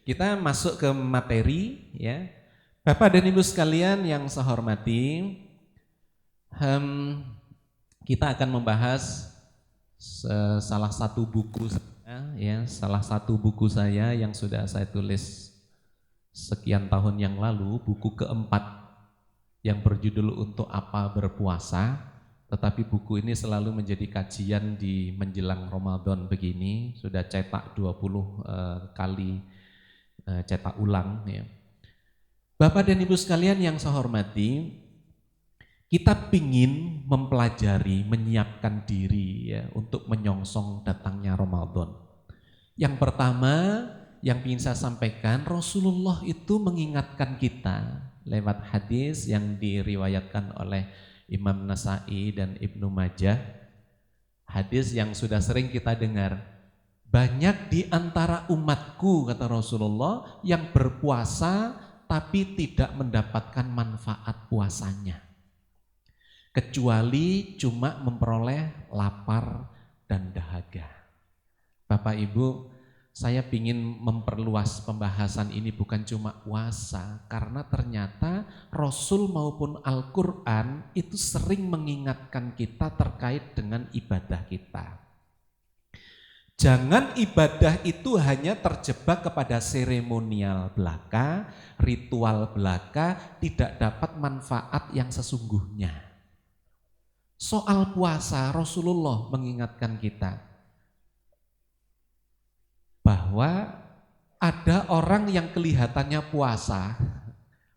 Kita masuk ke materi ya. Bapak dan Ibu sekalian yang saya hormati, kita akan membahas salah satu buku saya yang sudah saya tulis sekian tahun yang lalu, buku keempat yang berjudul Untuk Apa Berpuasa. Tetapi buku ini selalu menjadi kajian di menjelang Ramadan begini, sudah cetak 20 kali cetak ulang ya. Bapak dan Ibu sekalian yang saya hormati, kita ingin mempelajari, menyiapkan diri ya untuk menyongsong datangnya Ramadan. Yang pertama yang ingin saya sampaikan, Rasulullah itu mengingatkan kita lewat hadis yang diriwayatkan oleh Imam Nasa'i dan Ibnu Majah, hadis yang sudah sering kita dengar. Banyak di antara umatku, kata Rasulullah, yang berpuasa tapi tidak mendapatkan manfaat puasanya, kecuali cuma memperoleh lapar dan dahaga. Bapak Ibu, saya ingin memperluas pembahasan ini bukan cuma puasa, karena ternyata Rasul maupun Al-Quran itu sering mengingatkan kita terkait dengan ibadah kita. Jangan ibadah itu hanya terjebak kepada seremonial belaka, ritual belaka, tidak dapat manfaat yang sesungguhnya. Soal puasa, Rasulullah mengingatkan kita bahwa ada orang yang kelihatannya puasa,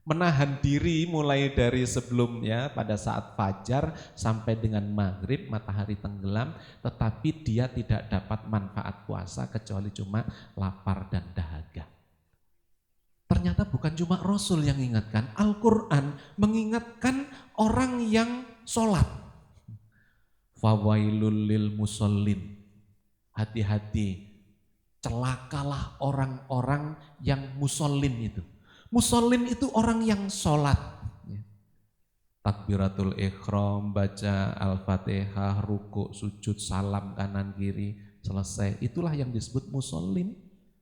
menahan diri mulai dari sebelumnya pada saat fajar sampai dengan maghrib, matahari tenggelam, tetapi dia tidak dapat manfaat puasa kecuali cuma lapar dan dahaga. Ternyata bukan cuma Rasul yang mengingatkan, Al-Quran mengingatkan orang yang sholat. Fawailul lil musallin, hati-hati, celakalah orang-orang yang musallin itu. Musallin itu orang yang sholat. Takbiratul ikhram, baca Al-Fatihah, ruku, sujud, salam kanan kiri, selesai. Itulah yang disebut musallin.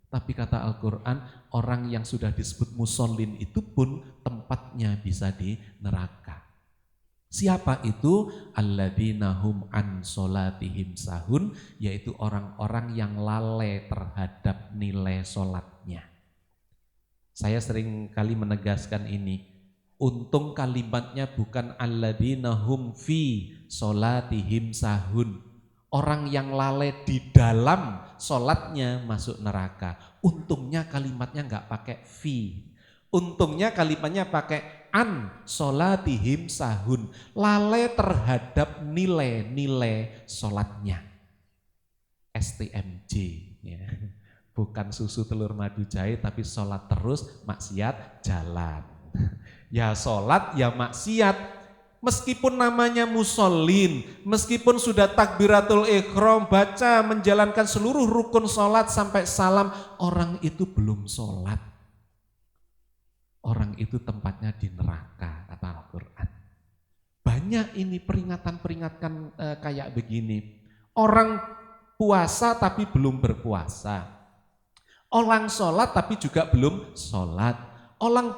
Tapi kata Al-Quran, orang yang sudah disebut musallin itu pun tempatnya bisa di neraka. Siapa itu? Alladzina hum an sholatihim sahun, yaitu orang-orang yang lalai terhadap nilai sholatnya. Saya sering kali menegaskan ini, untung kalimatnya bukan alladzina hum fi sholatihim sahun, orang yang lalai di dalam sholatnya masuk neraka. Untungnya kalimatnya nggak pakai fi, untungnya kalimatnya pakai an sholatihim sahun, lalai terhadap nilai-nilai sholatnya. STMJ ya. Bukan susu telur madu jahe, tapi sholat terus, maksiat jalan. Ya sholat, ya maksiat. Meskipun namanya musallin, meskipun sudah takbiratul ikhram, baca, menjalankan seluruh rukun sholat sampai salam, orang itu belum sholat. Orang itu tempatnya di neraka, kata Al-Quran. Banyak ini peringatan-peringatan kayak begini. Orang puasa tapi belum berpuasa. Orang sholat tapi juga belum sholat.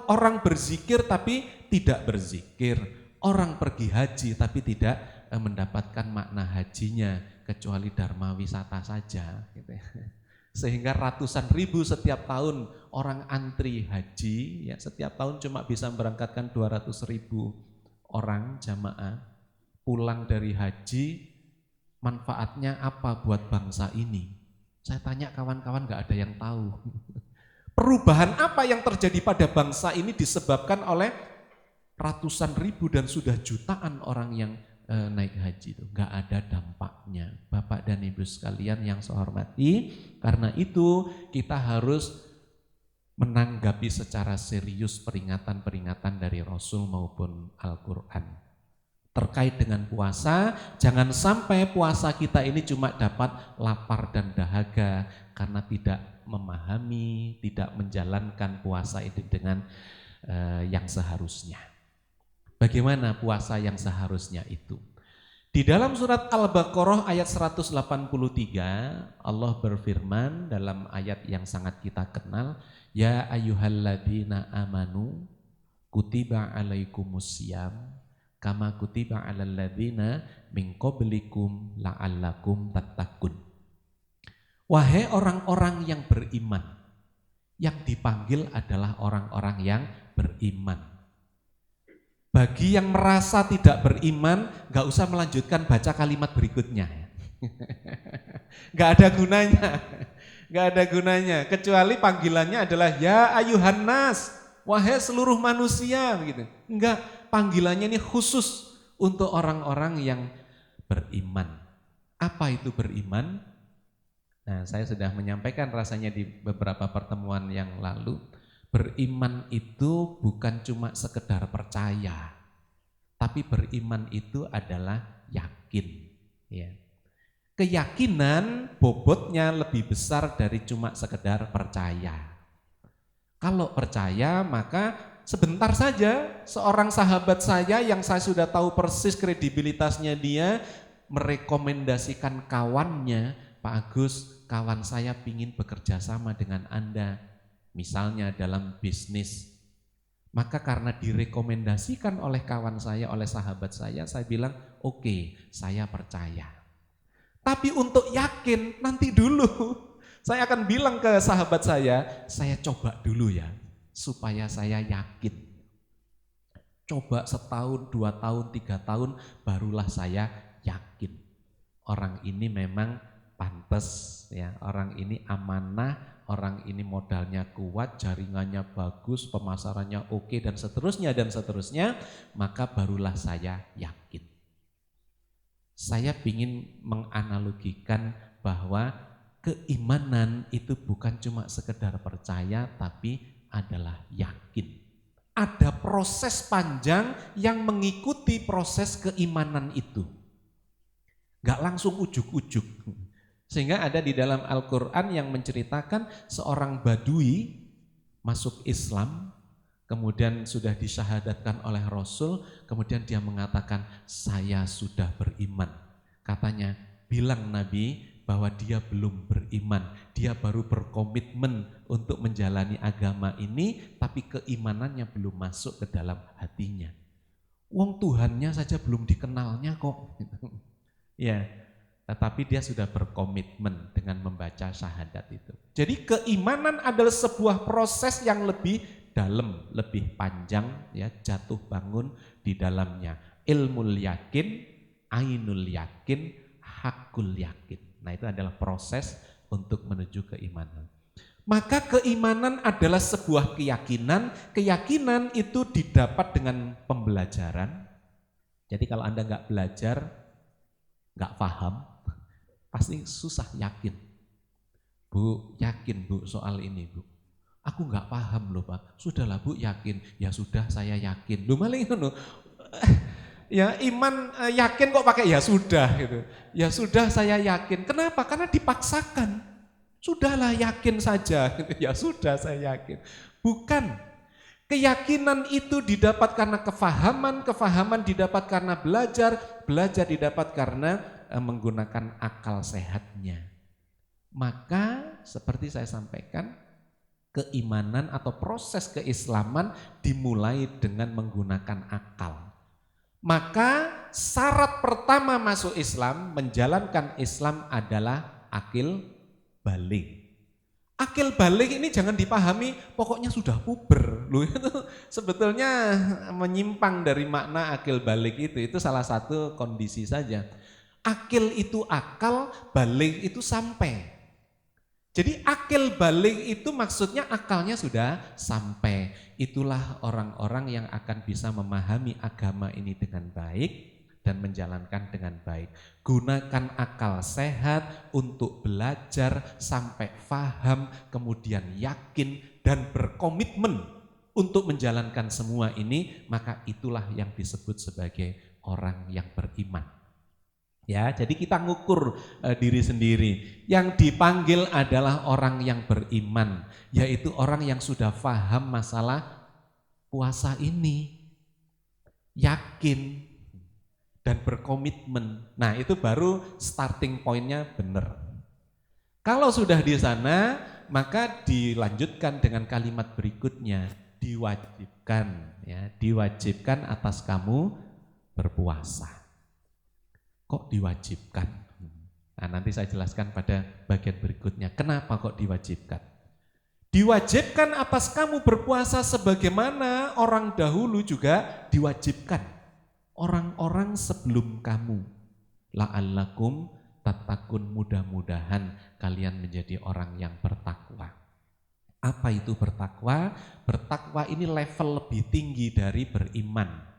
Orang berzikir tapi tidak berzikir. Orang pergi haji tapi tidak mendapatkan makna hajinya, kecuali dharma wisata saja. Gitu ya. Sehingga ratusan ribu setiap tahun orang antri haji, ya setiap tahun cuma bisa memberangkatkan 200.000 orang jamaah. Pulang dari haji, manfaatnya apa buat bangsa ini? Saya tanya kawan-kawan gak ada yang tahu. Perubahan apa yang terjadi pada bangsa ini disebabkan oleh ratusan ribu dan sudah jutaan orang yang naik haji itu. Gak ada dampaknya. Bapak dan Ibu sekalian yang saya hormati, karena itu kita harus menanggapi secara serius peringatan-peringatan dari Rasul maupun Al-Quran. Terkait dengan puasa, jangan sampai puasa kita ini cuma dapat lapar dan dahaga karena tidak memahami, tidak menjalankan puasa itu dengan yang seharusnya. Bagaimana puasa yang seharusnya itu? Di dalam surat Al-Baqarah ayat 183, Allah berfirman dalam ayat yang sangat kita kenal, ya ayyuhalladzina amanu kutiba alaikumusiyam kama kutiba alal ladzina min qablikum la'allakum tattaqun. Wahai orang-orang yang beriman, yang dipanggil adalah orang-orang yang beriman. Bagi yang merasa tidak beriman, gak usah melanjutkan baca kalimat berikutnya. Gak ada gunanya, gak ada gunanya. Kecuali panggilannya adalah ya ayuhan nas, wahai seluruh manusia. Gitu. Enggak, panggilannya ini khusus untuk orang-orang yang beriman. Apa itu beriman? Nah, saya sudah menyampaikan rasanya di beberapa pertemuan yang lalu. Beriman itu bukan cuma sekedar percaya, tapi beriman itu adalah yakin. Ya. Keyakinan bobotnya lebih besar dari cuma sekedar percaya. Kalau percaya maka sebentar saja seorang sahabat saya yang saya sudah tahu persis kredibilitasnya dia merekomendasikan kawannya, Pak Agus, kawan saya ingin bekerja sama dengan Anda. Misalnya dalam bisnis, maka karena direkomendasikan oleh kawan saya, oleh sahabat saya bilang, oke, saya percaya. Tapi untuk yakin, nanti dulu. Saya akan bilang ke sahabat saya coba dulu ya, supaya saya yakin. Coba 1 tahun, 2 tahun, 3 tahun, barulah saya yakin. Orang ini memang pantas, ya, orang ini amanah, orang ini modalnya kuat, jaringannya bagus, pemasarannya oke, dan seterusnya, maka barulah saya yakin. Saya ingin menganalogikan bahwa keimanan itu bukan cuma sekedar percaya, tapi adalah yakin. Ada proses panjang yang mengikuti proses keimanan itu. Gak langsung ujuk-ujuk. Sehingga ada di dalam Al-Quran yang menceritakan seorang badui masuk Islam, kemudian sudah disyahadatkan oleh Rasul, kemudian dia mengatakan, saya sudah beriman. Katanya, bilang Nabi bahwa dia belum beriman, dia baru berkomitmen untuk menjalani agama ini, tapi keimanannya belum masuk ke dalam hatinya. Wong Tuhannya saja belum dikenalnya kok. Ya. Tetapi dia sudah berkomitmen dengan membaca syahadat itu. Jadi keimanan adalah sebuah proses yang lebih dalam, lebih panjang, ya, jatuh bangun di dalamnya. Ilmul yakin, ainul yakin, hakul yakin. Nah, itu adalah proses untuk menuju keimanan. Maka keimanan adalah sebuah keyakinan. Keyakinan itu didapat dengan pembelajaran. Jadi kalau Anda nggak belajar, nggak paham, pasti susah yakin. Bu, yakin Bu soal ini Bu. Aku nggak paham loh Pak. Sudahlah Bu yakin. Ya sudah saya yakin. Lu malah itu ya iman yakin kok pakai ya sudah gitu. Ya sudah saya yakin. Kenapa? Karena dipaksakan. Sudahlah yakin saja. Ya sudah saya yakin. Bukan. Keyakinan itu didapat karena kefahaman, kefahaman didapat karena belajar, belajar didapat karena menggunakan akal sehatnya. Maka seperti saya sampaikan, keimanan atau proses keislaman dimulai dengan menggunakan akal. Maka syarat pertama masuk Islam, menjalankan Islam adalah akil baligh. Akil baligh ini jangan dipahami pokoknya sudah puber. Loh, itu sebetulnya menyimpang dari makna akil baligh itu salah satu kondisi saja. Akil itu akal, baligh itu sampai. Jadi akil baligh itu maksudnya akalnya sudah sampai. Itulah orang-orang yang akan bisa memahami agama ini dengan baik dan menjalankan dengan baik. Gunakan akal sehat untuk belajar sampai paham, kemudian yakin dan berkomitmen untuk menjalankan semua ini, maka itulah yang disebut sebagai orang yang beriman. Ya, jadi kita ngukur diri sendiri. Yang dipanggil adalah orang yang beriman, yaitu orang yang sudah paham masalah puasa ini, yakin. dan berkomitmen. Nah, itu baru starting point-nya benar. Kalau sudah di sana, maka dilanjutkan dengan kalimat berikutnya, diwajibkan, ya, diwajibkan atas kamu berpuasa. Kok diwajibkan? Nah, nanti saya jelaskan pada bagian berikutnya. Kenapa kok diwajibkan? Diwajibkan atas kamu berpuasa sebagaimana orang dahulu juga diwajibkan. Orang-orang sebelum kamu. La'allakum tattaqun, mudah-mudahan kalian menjadi orang yang bertakwa. Apa itu bertakwa? Bertakwa ini level lebih tinggi dari beriman.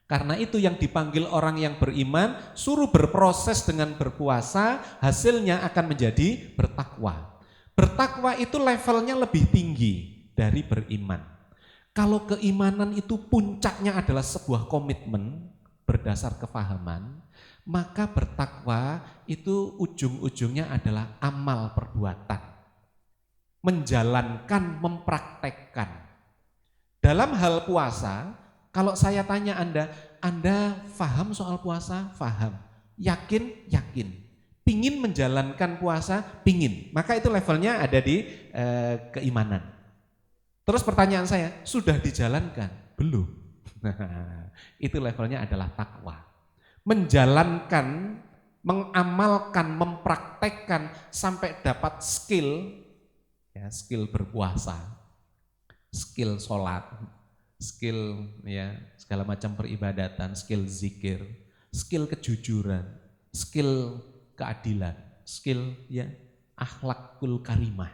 Karena itu yang dipanggil orang yang beriman, suruh berproses dengan berpuasa, hasilnya akan menjadi bertakwa. Bertakwa itu levelnya lebih tinggi dari beriman. Kalau keimanan itu puncaknya adalah sebuah komitmen berdasar kefahaman, maka bertakwa itu ujung-ujungnya adalah amal perbuatan. Menjalankan, mempraktekkan. Dalam hal puasa, kalau saya tanya Anda paham soal puasa? Paham. Yakin? Yakin. Pingin menjalankan puasa? Pingin. Maka itu levelnya ada di keimanan. Terus pertanyaan saya, sudah dijalankan? Belum. Nah, itu levelnya adalah takwa. Menjalankan, mengamalkan, mempraktekkan sampai dapat skill, ya, skill berpuasa, skill sholat, skill ya segala macam peribadatan, skill zikir, skill kejujuran, skill keadilan, skill ya akhlakul karimah.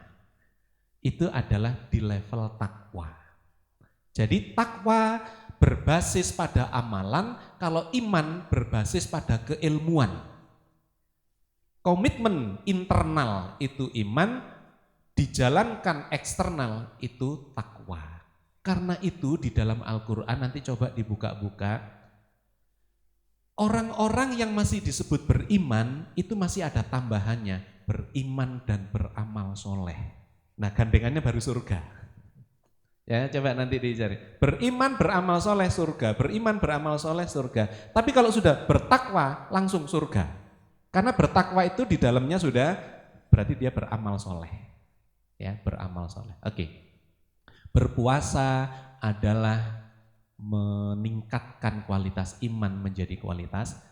Itu adalah di level takwa. Jadi takwa berbasis pada amalan, kalau iman berbasis pada keilmuan. Komitmen internal itu iman, dijalankan eksternal itu takwa. Karena itu di dalam Al-Quran, nanti coba dibuka-buka, orang-orang yang masih disebut beriman itu masih ada tambahannya, beriman dan beramal soleh. Nah, gandengannya baru surga. Ya, coba nanti dicari. Beriman, beramal soleh, surga. Beriman, beramal soleh, surga. Tapi kalau sudah bertakwa, langsung surga. Karena bertakwa itu di dalamnya sudah berarti dia beramal soleh. Ya, beramal soleh. Oke. Berpuasa adalah meningkatkan kualitas iman menjadi kualitas